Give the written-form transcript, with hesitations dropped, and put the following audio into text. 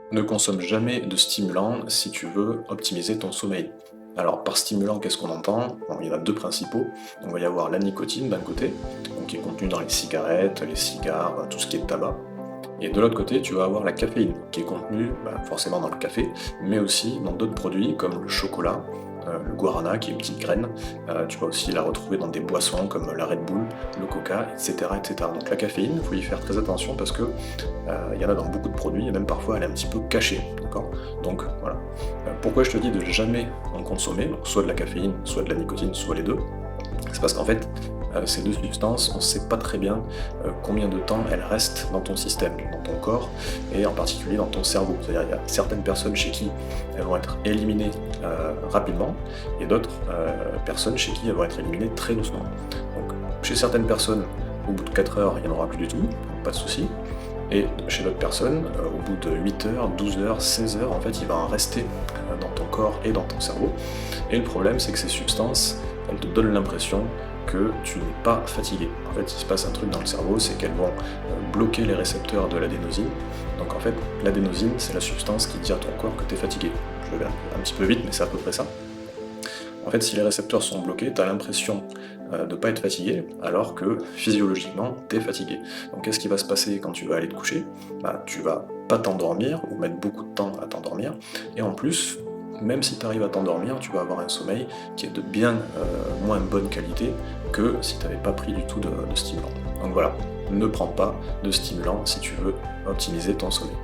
Ne consomme jamais de stimulants si tu veux optimiser ton sommeil. Alors par stimulant, qu'est-ce qu'on entend? Bon, il y en a deux principaux. On va y avoir la nicotine d'un côté, donc qui est contenue dans les cigarettes, les cigares, tout ce qui est tabac. Et de l'autre côté, tu vas avoir la caféine, qui est contenue forcément dans le café, mais aussi dans d'autres produits comme le chocolat, le guarana, qui est une petite graine. Tu vas aussi la retrouver dans des boissons comme la Red Bull, le Coca, etc. etc. Donc la caféine, il faut y faire très attention parce que il y en a dans beaucoup de produits, et même parfois elle est un petit peu cachée. D'accord? Donc voilà. Pourquoi je te dis de jamais en consommer, donc soit de la caféine, soit de la nicotine, soit les deux? C'est parce qu'en fait, ces deux substances, on ne sait pas très bien combien de temps elles restent dans ton système, dans ton corps, et en particulier dans ton cerveau. C'est-à-dire il y a certaines personnes chez qui elles vont être éliminées rapidement, et d'autres personnes chez qui elles vont être éliminées très doucement. Donc chez certaines personnes, au bout de 4 heures, il n'y en aura plus du tout, donc pas de souci. Et chez d'autres personnes, au bout de 8 heures, 12 heures, 16 heures, en fait, il va en rester dans ton corps et dans ton cerveau. Et le problème, c'est que ces substances, elles te donnent l'impression que tu n'es pas fatigué. En fait, il se passe un truc dans le cerveau, c'est qu'elles vont bloquer les récepteurs de l'adénosine. Donc en fait, l'adénosine, c'est la substance qui dit à ton corps que tu es fatigué. Je vais un petit peu vite, mais c'est à peu près ça. En fait, si les récepteurs sont bloqués, tu as l'impression de ne pas être fatigué, alors que physiologiquement, tu es fatigué. Donc qu'est-ce qui va se passer quand tu vas aller te coucher? Tu vas pas t'endormir, ou mettre beaucoup de temps à t'endormir, et en plus, même si tu arrives à t'endormir, tu vas avoir un sommeil qui est de bien moins bonne qualité que si tu n'avais pas pris du tout de stimulant. Donc voilà, ne prends pas de stimulant si tu veux optimiser ton sommeil.